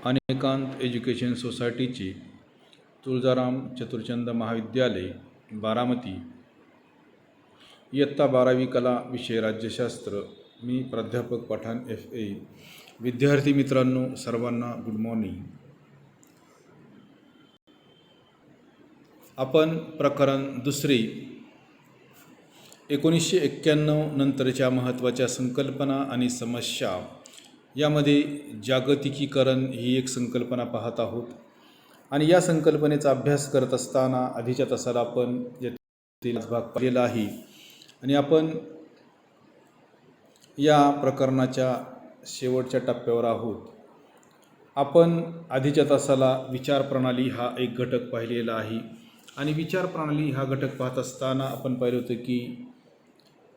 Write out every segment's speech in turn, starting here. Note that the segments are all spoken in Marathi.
अनेकांत एज्युकेशन सोसायटीचे तुळजाराम चतुर्चंद महाविद्यालय बारामती इयत्ता 12वी कला विषय राज्यशास्त्र. मी प्राध्यापक पठाण FA. विद्यार्थी मित्रांनो, सर्वांना गुड मॉर्निंग. आपण प्रकरण दुसरे 1991 नंतरच्या महत्त्वाच्या संकल्पना आणि समस्या यामध्ये जागतिकीकरण ही एक संकल्पना पाहत आहोत. आणि या संकल्पनेचा अभ्यास करत असताना आधीच्या तासाला आपण यातील भाग पाहिलेला आहे. आणि आपण या प्रकरणाच्या शेवटच्या टप्प्यावर आहोत. आपण आधीच्या तासाला विचारप्रणाली हा एक घटक पाहिलेला आहे. आणि विचारप्रणाली हा घटक पाहत असताना आपण पाहिलं होतं की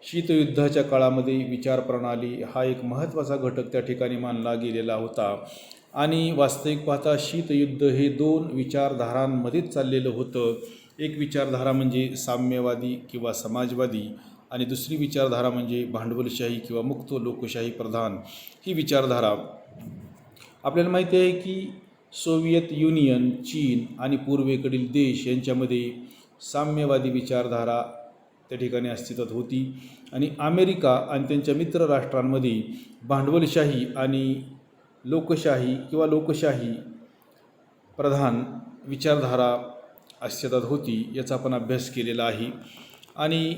शीतयुद्धाच्या काळामध्ये विचारप्रणाली हा एक महत्त्वाचा घटक त्या ठिकाणी मानला गेलेला होता. आणि वास्तविक पाहता शीतयुद्ध हे दोन विचारधारांमध्येच चाललेलं होतं. एक विचारधारा म्हणजे साम्यवादी किंवा समाजवादी आणि दुसरी विचारधारा म्हणजे भांडवलशाही किंवा मुक्त लोकशाही प्रधान ही विचारधारा. आपल्याला माहिती आहे की सोव्हिएत युनियन, चीन आणि पूर्वेकडील देश यांच्यामध्ये साम्यवादी विचारधारा त्या ठिकाणी अस्तित्वात होती. आणि अमेरिका आणि त्यांच्या मित्र राष्ट्रांमध्ये भांडवलशाही आणि लोकशाही किंवा लोकशाही प्रधान विचारधारा अस्तित्वात होती. याचा आपण अभ्यास केलेला आहे. आणि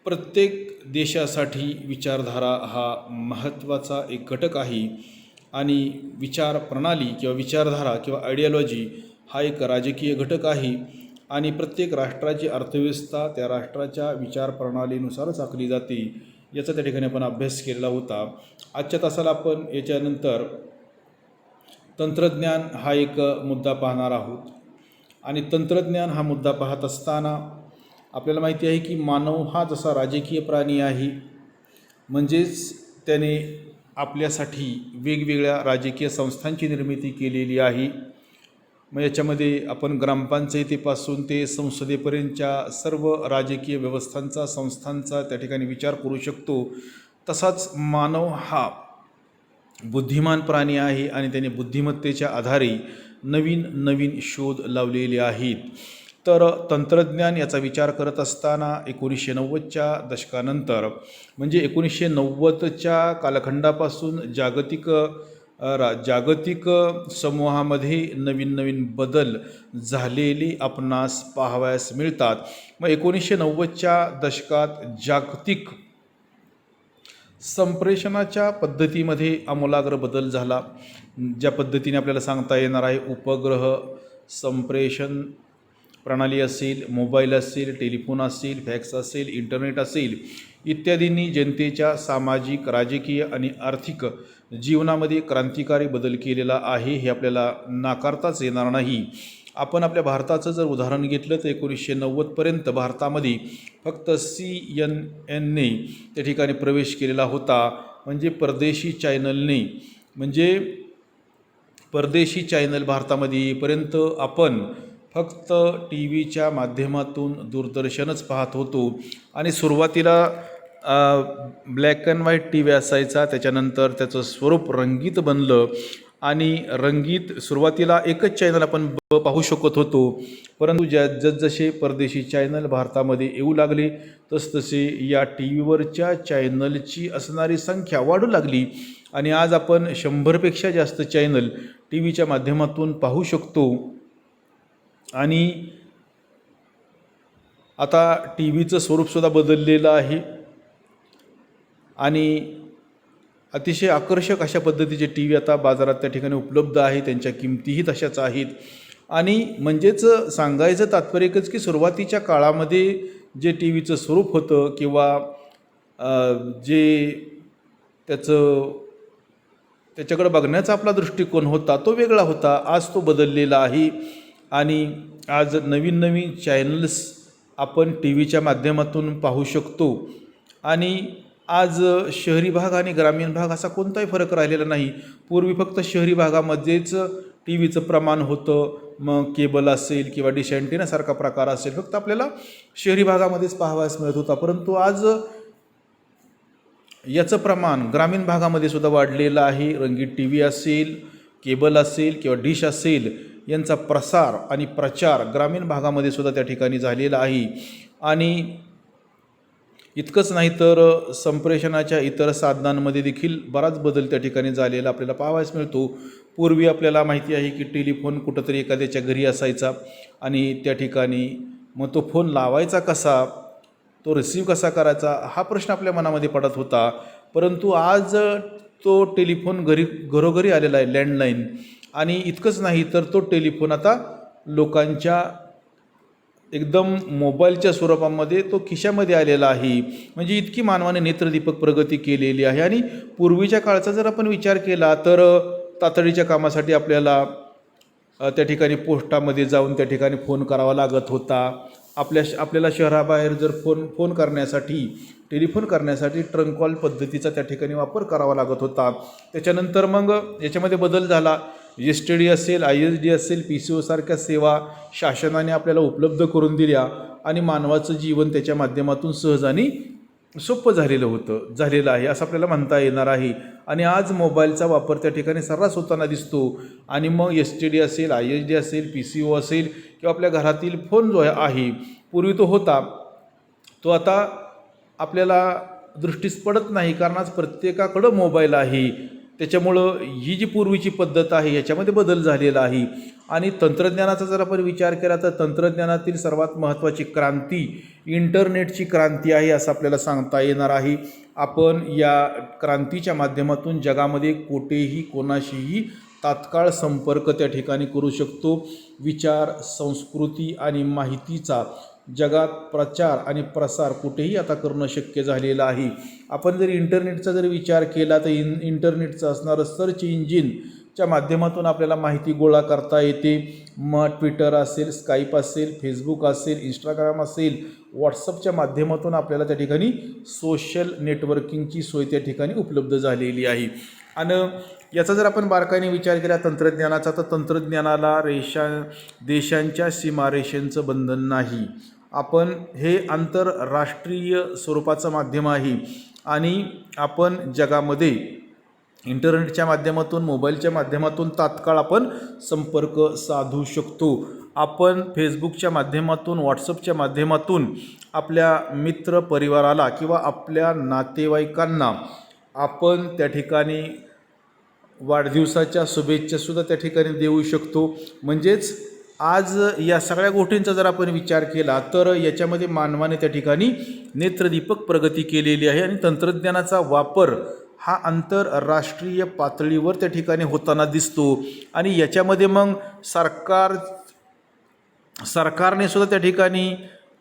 प्रत्येक देशासाठी विचारधारा हा महत्त्वाचा एक घटक आहे. आणि विचार प्रणाली किंवा विचारधारा किंवा आयडियॉलॉजी हा एक राजकीय घटक आहे. आणि प्रत्येक राष्ट्राची अर्थव्यवस्था त्या राष्ट्राच्या विचारप्रणालीनुसारच आखली जाते. याचा त्या ठिकाणी आपण अभ्यास केलेला होता. आजच्या तासाला आपण याच्यानंतर तंत्रज्ञान हा एक मुद्दा पाहणार आहोत. आणि तंत्रज्ञान हा मुद्दा पाहत असताना आपल्याला माहिती आहे की मानव हा जसा राजकीय प्राणी आहे, म्हणजेच त्याने आपल्यासाठी वेगवेगळ्या राजकीय संस्थांची निर्मिती केलेली आहे. मग याच्यामध्ये आपण ग्रामपंचायतीपासून ते संसदेपर्यंतच्या सर्व राजकीय व्यवस्थांचा संस्थांचा त्या ठिकाणी विचार करू शकतो. तसाच मानव हा बुद्धिमान प्राणी आहे आणि त्याने बुद्धिमत्तेच्या आधारे नवीन नवीन शोध लावलेले आहेत. तर तंत्रज्ञान याचा विचार करत असताना 1990च्या दशकानंतर म्हणजे 1990च्या कालखंडापासून जागतिक समूहामध्ये नवीन नवीन बदल झालेले आपणास पाहावयास मिळतात. मग 1990च्या दशकात जागतिक संप्रेषणाच्या पद्धतीमध्ये आमूलाग्र बदल झाला. ज्या पद्धतीने आपल्याला सांगता येणार आहे, उपग्रह संप्रेषण प्रणाली असेल, मोबाईल असेल, टेलिफोन असेल, फॅक्स असेल, इंटरनेट असेल इत्यादींनी जनतेच्या सामाजिक, राजकीय आणि आर्थिक जीवनामध्ये क्रांतिकारी बदल केलेला आहे. हे आपल्याला नाकारताच येणार नाही. आपण आपल्या भारताचं जर उदाहरण घेतलं तर 1990पर्यंत भारतामध्ये फक्त CNN त्या ठिकाणी प्रवेश केलेला होता. म्हणजे परदेशी चॅनल भारतामध्ये येईपर्यंत आपण फक्त TV च्या माध्यमातून दूरदर्शनच पाहत होतो. आणि सुरुवातीला ब्लॅक अँड व्हाईट TV असायचा. त्याच्यानंतर त्याचं स्वरूप रंगीत बनलं. आणि रंगीत सुरुवातीला एकच चॅनल आपण पाहू शकत होतो. परंतु जसजसे परदेशी चॅनल भारतामध्ये येऊ लागले तसतसे या TVवरच्या चॅनलची असणारी संख्या वाढू लागली. आणि आज आपण 100पेक्षा जास्त चॅनल TVच्या माध्यमातून पाहू शकतो. आणि आता TVचं स्वरूपसुद्धा बदललेलं आहे. आणि अतिशय आकर्षक अशा पद्धतीचे TV आता बाजारात त्या ठिकाणी उपलब्ध आहे. त्यांच्या किमतीही तशाच आहेत. आणि म्हणजेच सांगायचं तात्पर्य एकच की सुरुवातीच्या काळामध्ये जे TVचं स्वरूप होतं किंवा जे त्याच्याकडे बघण्याचा आपला दृष्टिकोन होता तो वेगळा होता. आज तो बदललेला आहे. आणि आज नवीन नवीन चॅनल्स आपण TVच्या माध्यमातून पाहू शकतो. आणि आज शहरी भाग आणि ग्रामीण भाग असा कोणताही फरक राहिलेला नाही. पूर्वी फक्त शहरी भागामध्येच TVचं प्रमाण होतं. मग केबल असेल किंवा डिश अँटेनासारखा प्रकार असेल फक्त आपल्याला शहरी भागामध्येच पाहावयास मिळत होता. परंतु आज याचं प्रमाण ग्रामीण भागामध्ये सुद्धा वाढलेलं आहे. रंगीत TV असेल, केबल असेल किंवा डिश असेल यांचा प्रसार आणि प्रचार ग्रामीण भागामध्ये सुद्धा त्या ठिकाणी झालेला आहे. आणि इतकंच नाही तर संप्रेषणाच्या इतर साधनांमध्ये देखील बराच बदल त्या ठिकाणी झालेला आपल्याला पाहावयास मिळतो. पूर्वी आपल्याला माहिती आहे की टेलिफोन कुठंतरी एखाद्याच्या घरी असायचा आणि त्या ठिकाणी मग तो फोन लावायचा कसा, तो रिसीव कसा करायचा, हा प्रश्न आपल्या मनामध्ये पडत होता. परंतु आज तो टेलिफोन घरोघरी आलेला आहे, लँडलाईन. आणि इतकंच नाही तर तो टेलिफोन आता लोकांच्या एकदम मोबाईलच्या स्वरूपामध्ये तो खिशामध्ये आलेला आहे. म्हणजे इतकी मानवाने नेत्रदीपक प्रगती केलेली आहे. आणि पूर्वीच्या काळचा जर आपण विचार केला तर तातडीच्या कामासाठी आपल्याला त्या ठिकाणी पोस्टामध्ये जाऊन त्या ठिकाणी फोन करावा लागत होता. आपल्याला शहराबाहेर जर फोन करण्यासाठी, टेलिफोन करण्यासाठी ट्रंक कॉल पद्धतीचा त्या ठिकाणी वापर करावा लागत होता. त्याच्यानंतर मग याच्यामध्ये बदल झाला. STD असेल, ISD असेल, PCO सारख्या सेवा शासनाने आपल्याला उपलब्ध करून दिल्या आणि मानवाचं जीवन त्याच्या माध्यमातून सहज आणि सोपं झालेलं आहे असं आपल्याला म्हणता येणार आहे. आणि आज मोबाईलचा वापर त्या ठिकाणी सर्रास होताना दिसतो. आणि मग STD असेल, ISD असेल, PCO असेल किंवा आपल्या घरातील फोन जो आहे, पूर्वी तो होता, तो आता आपल्याला दृष्टीस पडत नाही, कारण आज प्रत्येकाकडं मोबाईल आहे. त्याच्यामुळं ही जी पूर्वीची पद्धत आहे याच्यामध्ये बदल झालेला आहे. आणि तंत्रज्ञानाचा जर आपण विचार केला तर तंत्रज्ञानातील सर्वात महत्त्वाची क्रांती इंटरनेटची क्रांती आहे असं आपल्याला सांगता येणार आहे. आपण या क्रांतीच्या माध्यमातून जगामध्ये कुठेही कोणाशीही तात्काळ संपर्क त्या ठिकाणी करू शकतो. विचार, संस्कृती आणि माहितीचा जगात प्रचार आणि प्रसार कुठेही आता करणं शक्य झालेलं आहे. आपण जर इंटरनेटचा जर विचार केला तर इंटरनेटचं असणारं सर्च इंजिनच्या माध्यमातून आपल्याला माहिती गोळा करता येते. मग ट्विटर असेल, स्काईप असेल, फेसबुक असेल, इंस्टाग्राम असेल, व्हॉट्सअपच्या माध्यमातून आपल्याला त्या ठिकाणी सोशल नेटवर्किंगची सोय त्या ठिकाणी उपलब्ध झालेली आहे. आणि याचा जर आपण बारकाईने विचार केला तंत्रज्ञानाचा, तर तंत्रज्ञानाला देशांच्या सीमारेषांचं बंधन नाही. आपण हे आंतरराष्ट्रीय स्वरूपाचं माध्यम आहे आणि आपण जगामध्ये इंटरनेटच्या माध्यमातून, मोबाईलच्या माध्यमातून तात्काळ आपण संपर्क साधू शकतो. आपण फेसबुकच्या माध्यमातून, व्हॉट्सअपच्या माध्यमातून आपल्या मित्र परिवाराला किंवा आपल्या नातेवाईकांना आपण त्या ठिकाणी वाढदिवसाच्या शुभेच्छासुद्धा त्या ठिकाणी देऊ शकतो. म्हणजेच आज या सगळ्या गोष्टींचा जर आपण विचार केला तर याच्यामध्ये मानवाने त्या ठिकाणी नेत्रदीपक प्रगती केलेली आहे. आणि तंत्रज्ञानाचा वापर हा आंतरराष्ट्रीय पातळीवर त्या ठिकाणी होताना दिसतो. आणि याच्यामध्ये मग सरकारने सुद्धा त्या ठिकाणी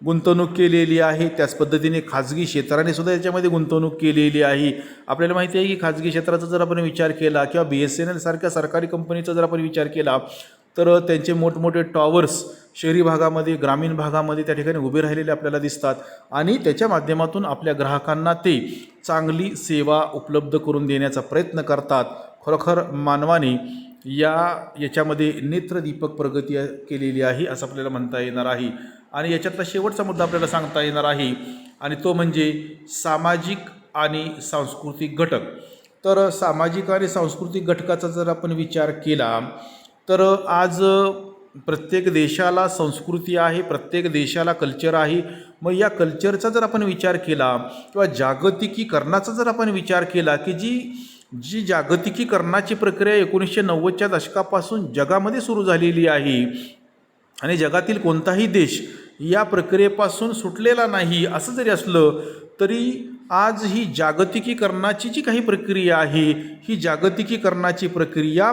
गुंतवणूक केलेली आहे. त्याच पद्धतीने खाजगी क्षेत्राने सुद्धा याच्यामध्ये गुंतवणूक केलेली आहे. आपल्याला माहिती आहे की खाजगी क्षेत्राचा जर आपण विचार केला किंवा BSNL सारख्या सरकारी कंपनीचा जर आपण विचार केला तर त्यांचे मोठमोठे टॉवर्स शहरी भागामध्ये, ग्रामीण भागामध्ये त्या ठिकाणी उभे राहिलेले आपल्याला दिसतात. आणि त्याच्या माध्यमातून आपल्या ग्राहकांना ते चांगली सेवा उपलब्ध करून देण्याचा प्रयत्न करतात. खरोखर मानवाने याच्यामध्ये नेत्रदीपक प्रगती केलेली आहे असं आपल्याला म्हणता येणार आहे. आणि याच्यातला शेवटचा मुद्दा आपल्याला सांगता येणार आहे आणि तो म्हणजे सामाजिक आणि सांस्कृतिक घटक. तर सामाजिक आणि सांस्कृतिक घटकाचा जर आपण विचार केला तर आज प्रत्येक देशाला संस्कृती आहे, प्रत्येक देशाला कल्चर आहे. मग या कल्चरचा जर आपण विचार केला किंवा जागतिकीकरणाचा जर आपण विचार केला की जी जागतिकीकरणाची प्रक्रिया 1990च्या दशकापासून जगामध्ये सुरू झालेली आहे आणि जगातील कोणताही देश या प्रक्रियेपासून सुटलेला नाही असं जरी असलं तरी आज ही जागतिकीकरणाची जी काही प्रक्रिया आहे, ही जागतिकीकरणाची प्रक्रिया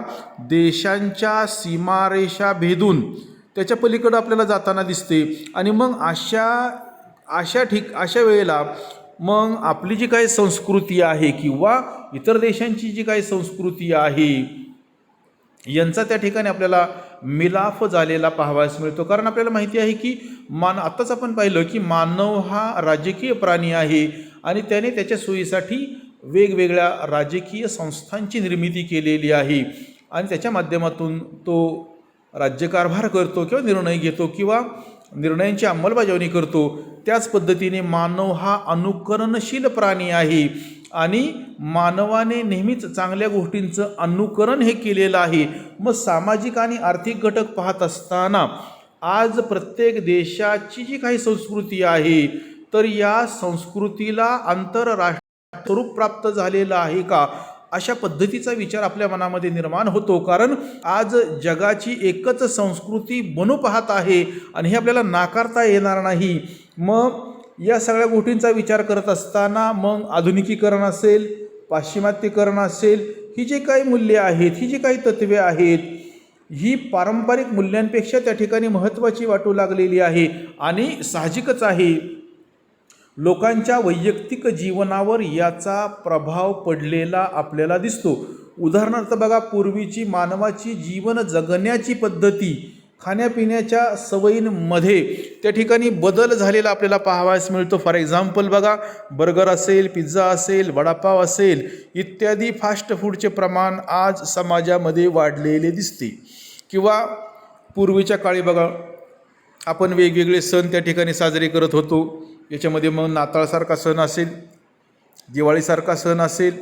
देशांच्या सीमारेषा भेदून त्याच्या पलीकडं आपल्याला जाताना दिसते. आणि मग अशा वेळेला मग आपली जी काही संस्कृती आहे किंवा इतर देशांची जी काही संस्कृती आहे यांचा त्या ठिकाणी आपल्याला मिलाफ झालेला पाहावयास मिळतो. कारण आपल्याला माहिती आहे की आत्ताच आपण पाहिलं की मानव हा राजकीय प्राणी आहे आणि त्याने त्याच्या सोयीसाठी वेगवेगळ्या राजकीय संस्थांची निर्मिती केलेली आहे आणि त्याच्या माध्यमातून तो राज्यकारभार करतो किंवा निर्णय घेतो किंवा निर्णयांची अंमलबजावणी करतो. त्याच पद्धतीने मानव हा अनुकरणशील प्राणी आहे आणि मानवाने नेहमीच चांगल्या गोष्टींचं अनुकरण हे केलेलं आहे. मग सामाजिक आणि आर्थिक घटक पाहत असताना आज प्रत्येक देशाची जी काही संस्कृती आहे तर या संस्कृतीला आंतरराष्ट्रीय स्वरूप प्राप्त झालेलं आहे का, अशा पद्धतीचा विचार आपल्या मनामध्ये निर्माण होतो. कारण आज जगाची एकच संस्कृती बनू पाहत आहे आणि हे आपल्याला नाकारता येणार नाही. मग या सगळ्या गोष्टींचा विचार करत असताना मग आधुनिकीकरण असेल, पाश्चिमात्यकरण असेल, ही जी काही मूल्ये आहेत, ही जी काही तत्त्वे आहेत, ही पारंपरिक मूल्यांपेक्षा त्या ठिकाणी महत्त्वाची वाटू लागलेली आहे. आणि साहजिकच आहे, लोकांच्या वैयक्तिक जीवनावर याचा प्रभाव पडलेला आपल्याला दिसतो. उदाहरणार्थ बघा, पूर्वीची मानवाची जीवन जगण्याची पद्धती, खाण्यापिण्याच्या सवयींमध्ये त्या ठिकाणी बदल झालेला आपल्याला पाहावयास मिळतो. फॉर एक्झाम्पल बघा, बर्गर असेल, पिझ्झा असेल, वडापाव असेल इत्यादी फास्ट फूडचे प्रमाण आज समाजामध्ये वाढलेले दिसते. किंवा पूर्वीच्या काळी बघा, आपण वेगवेगळे सण त्या ठिकाणी साजरे करत होतो. याच्यामध्ये मग नाताळसारखा सण असेल, दिवाळीसारखा सण असेल,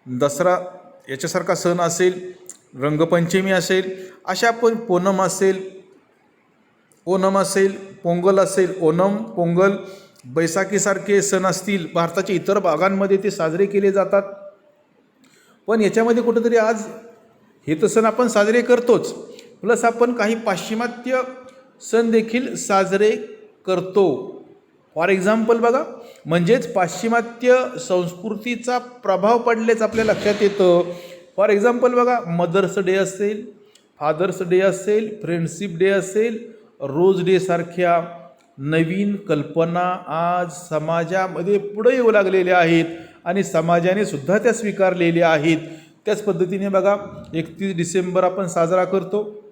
दसरा याच्यासारखा सण असेल, रंगपंचमी असेल, अशा पण ओणम असेल, पोंगल असेल, पोंगल, बैसाखीसारखे सण असतील, भारताच्या इतर भागांमध्ये ते साजरे केले जातात. पण याच्यामध्ये कुठंतरी आज हे तर सण आपण साजरे करतोच, प्लस आपण काही पाश्चिमात्य सण देखील साजरे करतो. फॉर एक्झाम्पल बघा, म्हणजेच पाश्चिमात्य संस्कृतीचा प्रभाव पडलेच आपल्या लक्षात येतं. फॉर एक्झाम्पल बघा, मदर्स डे असेल, फादर्स डे असेल, फ्रेंडशिप डे असेल, रोज डे सारख्या नवीन कल्पना आज समाजामध्ये पुढे येऊ लागलेल्या आहेत आणि समाजाने सुद्धा त्या स्वीकारलेल्या आहेत. त्याच पद्धतीने बघा, 31 डिसेंबर आपण साजरा करतो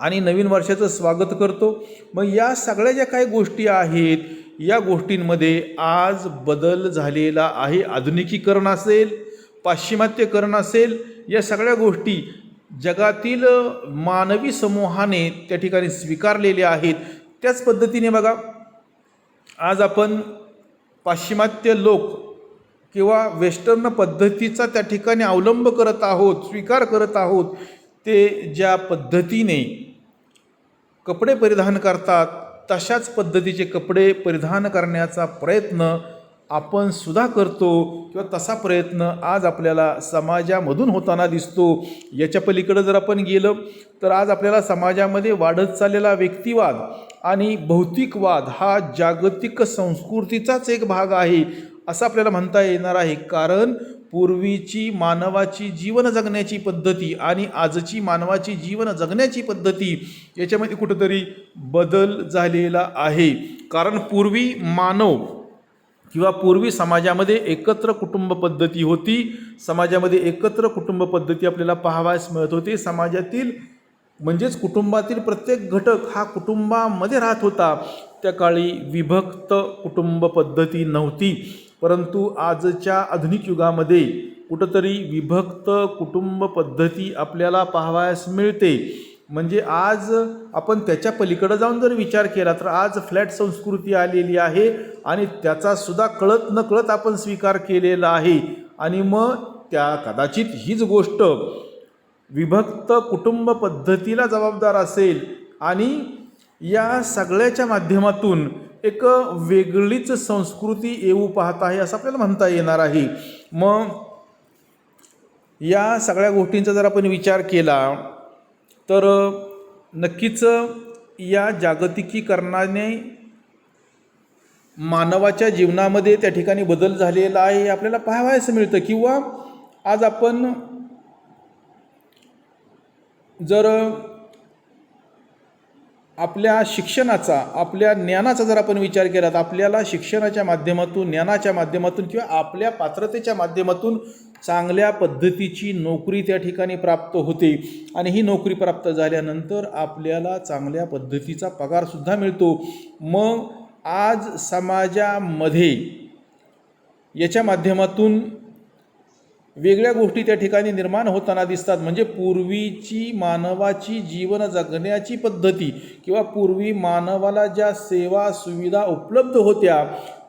आणि नवीन वर्षाचं स्वागत करतो. मग या सगळ्या ज्या काही गोष्टी आहेत, या गोष्टींमध्ये आज बदल झालेला आहे. आधुनिकीकरण असेल, पाश्चिमात्यकरण असेल, या सगळ्या गोष्टी जगातील मानवी समूहाने त्या ठिकाणी स्वीकारलेल्या आहेत. त्याच पद्धतीने बघा, आज आपण पाश्चिमात्य लोक किंवा वेस्टर्न पद्धतीचा त्या ठिकाणी अवलंब करत आहोत, स्वीकार करत आहोत. ते ज्या पद्धतीने कपडे परिधान करतात तशाच पद्धतीचे कपडे परिधान करण्याचा प्रयत्न आपण सुद्धा करतो किंवा तसा प्रयत्न आज आपल्याला समाजामधून होताना दिसतो. याच्या पलीकडे जर आपण गेलं तर आज आपल्याला समाजामध्ये वाढत चाललेला व्यक्तिवाद आणि भौतिकवाद हा जागतिक संस्कृतीचाच एक भाग आहे असं आपल्याला म्हणता येणार आहे. कारण पूर्वीची मानवाची जीवन जगण्याची पद्धती आणि आजची मानवाची जीवन जगण्याची पद्धती याच्यामध्ये कुठंतरी बदल झालेला आहे. कारण पूर्वी मानव किंवा पूर्वी समाजामध्ये एकत्र कुटुंब पद्धती होती. समाजामध्ये एकत्र कुटुंब पद्धती आपल्याला पाहावयास मिळत होती. समाजातील म्हणजेच कुटुंबातील प्रत्येक घटक हा कुटुंबामध्ये राहत होता. त्या काळी विभक्त कुटुंब पद्धती नव्हती. परंतु आजच्या आधुनिक युगामध्ये कुठंतरी विभक्त कुटुंब पद्धती आपल्याला पाहावयास मिळते. म्हणजे आज आपण त्याच्या पलीकडे जाऊन जर विचार केला तर आज फ्लॅट संस्कृती आलेली आहे आणि त्याचा सुद्धा कळत नकळत आपण स्वीकार केलेला आहे. आणि मग त्या कदाचित हीच गोष्ट विभक्त कुटुंब पद्धतीला जबाबदार असेल आणि या सगळ्याच्या माध्यमातून एक वेगळीच संस्कृती येऊ पाहत आहे असं आपल्याला म्हणता येणार आहे. मग या सगळ्या गोष्टींचा जर आपण विचार केला तर नक्कीच या जागतिकीकरणाने मानवाच्या जीवनामध्ये त्या ठिकाणी बदल झालेला आहे हे आपल्याला पाहावयास मिळतं. किंवा आज आपण जर आपल्या शिक्षणाचा, आपल्या ज्ञानाचा जर आपण विचार केला तर आपल्याला शिक्षणाच्या माध्यमातून, ज्ञानाच्या माध्यमातून किंवा आपल्या पात्रतेच्या माध्यमातून चांगल्या पद्धतीची नोकरी त्या ठिकाणी प्राप्त होते आणि ही नोकरी प्राप्त झाल्यानंतर आपल्याला चांगल्या पद्धतीचा पगारसुद्धा मिळतो. मग आज समाजामध्ये याच्या माध्यमातून वेगळ्या गोष्टी त्या ठिकाणी निर्माण होताना दिसतात. म्हणजे पूर्वीची मानवाची जीवन जगण्याची पद्धती किंवा पूर्वी मानवाला ज्या सेवा सुविधा उपलब्ध होत्या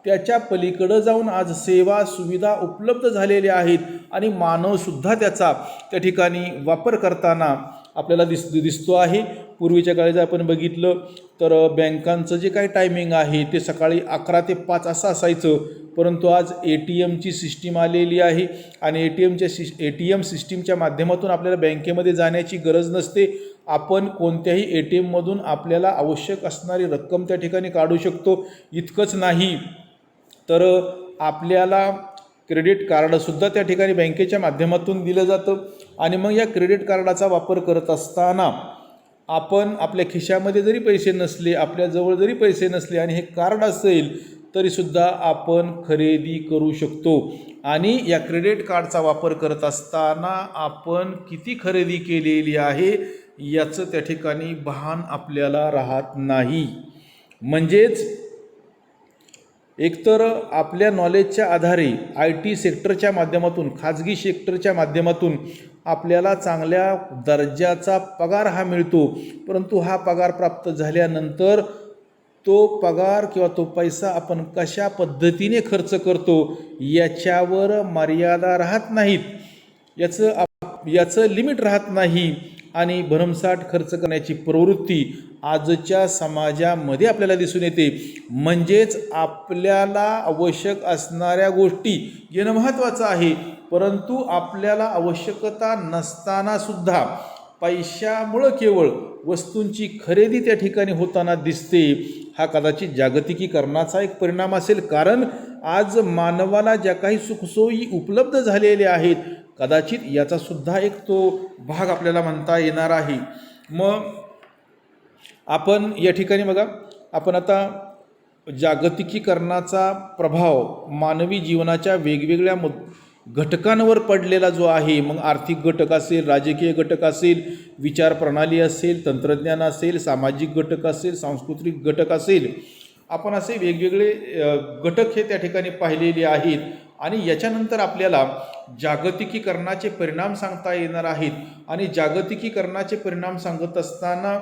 त्याच्या पलीकडं जाऊन आज सेवा सुविधा उपलब्ध झालेल्या आहेत आणि मानवसुद्धा त्याचा त्या ठिकाणी वापर करताना आपल्याला दिसतो आहे. पूर्वीच्या काळी जर आपण बघितलं तर बँकांचं जे काही टायमिंग आहे ते सकाळी 11 ते 5 असं असायचं, परंतु आज ATMची सिस्टीम आलेली आहे आणि ATM सिस्टीमच्या माध्यमातून आपल्याला बँकेमध्ये जाण्याची गरज नसते. आपण कोणत्याही ATMमधून आपल्याला आवश्यक असणारी रक्कम त्या ठिकाणी काढू शकतो. इतकंच नाही तर आपल्याला क्रेडिट कार्डसुद्धा त्या ठिकाणी बँकेच्या माध्यमातून दिलं जातं आणि मग या क्रेडिट कार्डाचा वापर करत असताना आपण आपल्या खिशामध्ये जरी पैसे नसले, आपल्याजवळ जरी पैसे नसले आणि हे कार्ड असेल तरीसुद्धा आपण खरेदी करू शकतो. आणि या क्रेडिट कार्डचा वापर करत असताना आपण किती खरेदी केलेली आहे याचं त्या ठिकाणी भान आपल्याला राहत नाही. म्हणजेच एकतर आपल्या नॉलेजच्या आधारे IT सेक्टरच्या माध्यमातून, खाजगी सेक्टरच्या माध्यमातून आपल्याला चांगल्या दर्जाचा पगार हा मिळतो, परंतु हा पगार प्राप्त झाल्यानंतर तो पगार किंवा तो पैसा आपण कशा पद्धतीने खर्च करतो याच्यावर मर्यादा राहत नाहीत, याचं लिमिट राहत नाही आणि भरमसाठ खर्च करण्याची प्रवृत्ती आजच्या समाजामध्ये आपल्याला दिसून येते. म्हणजेच आपल्याला आवश्यक असणाऱ्या गोष्टी घेणं महत्त्वाचं आहे, परंतु आपल्याला आवश्यकता नसताना सुद्धा पैशामुळं केवळ वस्तूंची खरेदी त्या ठिकाणी होताना दिसते. हा कदाचित जागतिकीकरणाचा एक परिणाम असेल, कारण आज मानवाला ज्या काही सुखसोयी उपलब्ध झालेल्या आहेत कदाचित याचा सुद्धा एक तो भाग आपल्याला म्हणता येणार आहे. मग आपण या ठिकाणी बघा, आपण आता जागतिकीकरणाचा प्रभाव मानवी जीवनाच्या वेगवेगळ्या घटकांवर पडलेला जो आहे, मग आर्थिक घटक असेल, राजकीय घटक असेल, विचारप्रणाली असेल, तंत्रज्ञान असेल, सामाजिक घटक असेल, सांस्कृतिक घटक असेल, आपण असे वेगवेगळे घटक हे त्या ठिकाणी पाहिलेले आहेत. आणि याच्यानंतर आपल्याला जागतिकीकरणाचे परिणाम सांगता येणार आहेत. आणि जागतिकीकरणाचे परिणाम सांगत असताना,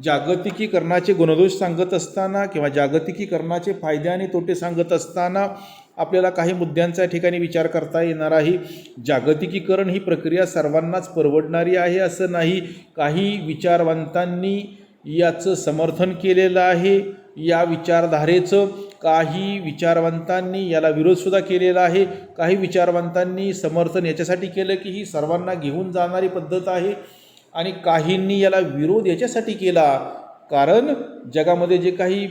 जागतिकीकरणाचे गुणदोष सांगत असताना किंवा जागतिकीकरणाचे फायदे आणि तोटे सांगत असताना आपल्याला काही मुद्द्यांचा ठिकाणी विचार करता येणार आहे. जागतिकीकरण ही प्रक्रिया सर्वांनाच परवडणारी आहे असं नाही. काही विचारवंतांनी याचं समर्थन केलेलं आहे, या विचारधारेचं. काही विचारवंतांनी याला विरोधसुद्धा केलेला आहे. काही विचारवंतांनी समर्थन याच्यासाठी केलं की ही सर्वांना घेऊन जाणारी पद्धत आहे, आणि काहींनी याला विरोध याच्यासाठी केला कारण जगामध्ये जे काही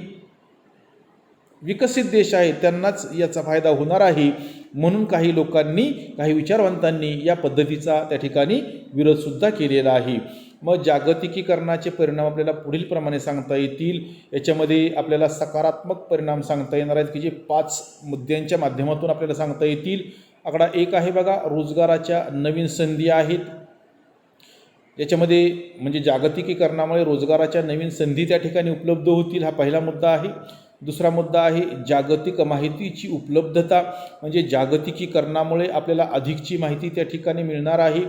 विकसित देश आहेत त्यांनाच याचा फायदा होणार आहे, म्हणून काही लोकांनी, काही विचारवंतांनी या पद्धतीचा त्या ठिकाणी विरोधसुद्धा केलेला आहे. मग जागतिकीकरणाचे परिणाम आपल्याला पुढील प्रमाणे सांगता येतील. याच्यामध्ये आपल्याला सकारात्मक परिणाम सांगता येणार आहेत की जे 5 मुद्द्यांच्या माध्यमातून आपल्याला सांगता येतील. आकडा 1 आहे बघा, रोजगाराच्या नवीन संधी आहेत. याच्यामध्ये म्हणजे जागतिकीकरणामुळे रोजगाराच्या नवीन संधी त्या ठिकाणी उपलब्ध होतील, हा पहिला मुद्दा आहे. दुसरा मुद्दा आहे जागतिक माहितीची उपलब्धता, म्हणजे जागतिकीकरणामुळे आपल्याला अधिकची माहिती त्या ठिकाणी मिळणार आहे.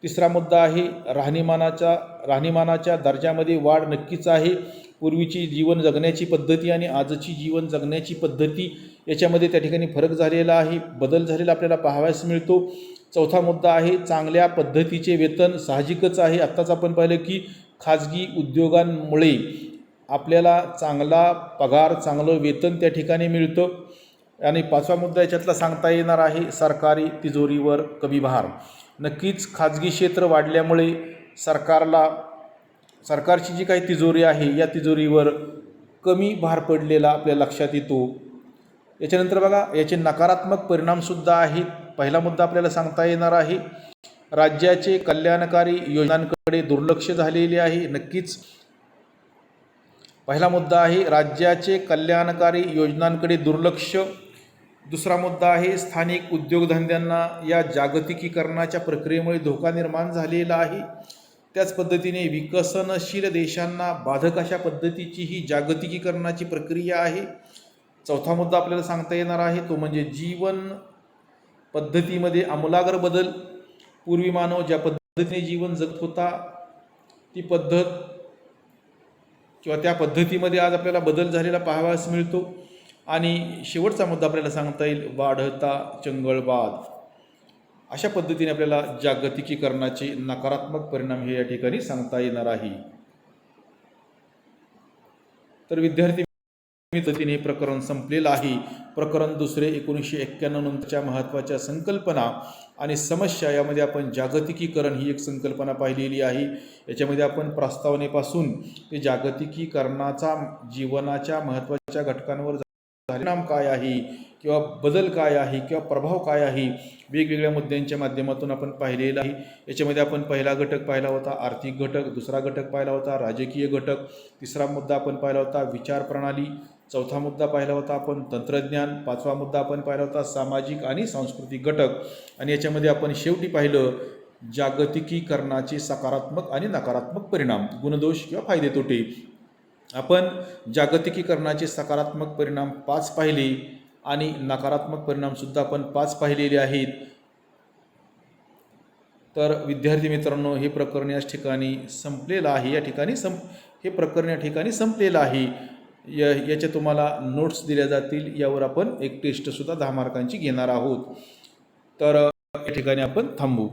तिसरा मुद्दा आहे राहणीमानाच्या दर्जामध्ये वाढ नक्कीच आहे. पूर्वीची जीवन जगण्याची पद्धती आणि आजची जीवन जगण्याची पद्धती याच्यामध्ये त्या ठिकाणी फरक झालेला आहे, बदल झालेला आपल्याला पाहावयास मिळतो. चौथा मुद्दा आहे चांगल्या पद्धतीचे वेतन. साहजिकच आहे, आत्ताच आपण पाहिलं की खाजगी उद्योगांमुळे आपल्याला चांगला पगार, चांगलं वेतन त्या ठिकाणी मिळतं. आणि 5वा मुद्दा याच्यातला सांगता येणार आहे सरकारी तिजोरीवर कमी भार. नक्कीच खाजगी क्षेत्र वाढल्यामुळे सरकारची जी काही तिजोरी आहे या तिजोरीवर कमी भार पडलेला आपल्या लक्षात येतो. याच्यानंतर बघा, याचे नकारात्मक परिणामसुद्धा आहेत. पहिला मुद्दा आपल्याला सांगता येणार आहे राज्याचे कल्याणकारी योजनांकडे दुर्लक्ष झालेले आहे. नक्कीच पहिला मुद्दा आहे राज्याचे कल्याणकारी योजनांकडे दुर्लक्ष. दुसरा मुद्दा आहे स्थानिक उद्योगधंद्यांना या जागतिकीकरणाच्या प्रक्रियेमुळे धोका निर्माण झालेला आहे. त्याच पद्धतीने विकसनशील देशांना बाधक अशा पद्धतीची ही जागतिकीकरणाची प्रक्रिया आहे. चौथा मुद्दा आपल्याला सांगता येणार आहे तो म्हणजे जीवन पद्धतीमध्ये आमूलाग्र बदल. पूर्वी मानव ज्या पद्धतीने जीवन जगत होता ती पद्धत किंवा त्या पद्धतीमध्ये आज आपल्याला बदल झालेला पाहावयास मिळतो. आणि शेवटचा मुद्दा आपल्याला सांगता येईल वाढता चंगळवाद. अशा पद्धतीने आपल्याला जागतिकीकरणाचे नकारात्मक परिणाम हे या ठिकाणी सांगता येणार आहे. तर विद्यार्थी पद्धतीने हे प्रकरण संपलेलं आहे. प्रकरण दुसरे 1991 नंतरच्या महत्त्वाच्या संकल्पना आणि समस्या यामध्ये आपण जागतिकीकरण ही एक संकल्पना पाहिलेली आहे. याच्यामध्ये आपण प्रस्तावनेपासून ते जागतिकीकरणाचा जीवनाच्या महत्त्वाच्या घटकांवर परिणाम काय आहे किंवा बदल काय आहे किंवा प्रभाव काय आहे वेगवेगळ्या मुद्द्यांच्या माध्यमातून आपण पाहिलेलं आहे. याच्यामध्ये आपण पहिला घटक पाहिला होता आर्थिक घटक, दुसरा घटक पाहिला होता राजकीय घटक, तिसरा मुद्दा आपण पाहिला होता विचार प्रणाली, चौथा मुद्दा पाहिला होता आपण तंत्रज्ञान, पाचवा मुद्दा आपण पाहिला होता सामाजिक आणि सांस्कृतिक घटक आणि याच्यामध्ये आपण शेवटी पाहिलं जागतिकीकरणाचे सकारात्मक आणि नकारात्मक परिणाम, गुणदोष किंवा फायदे तोटे. आपण जागतिकीकरणाचे सकारात्मक परिणाम 5 पाहिले आणि नकारात्मक परिणामसुद्धा आपण 5 पाहिलेले आहेत. तर विद्यार्थी मित्रांनो हे प्रकरण याच ठिकाणी संपलेलं आहे. या ठिकाणी हे प्रकरण या ठिकाणी संपलेलं आहे. याच्या तुम्हाला नोट्स दिल्या जातील. यावर आपण एक टेस्टसुद्धा 10 मार्कांची घेणार आहोत. तर या ठिकाणी आपण थांबू.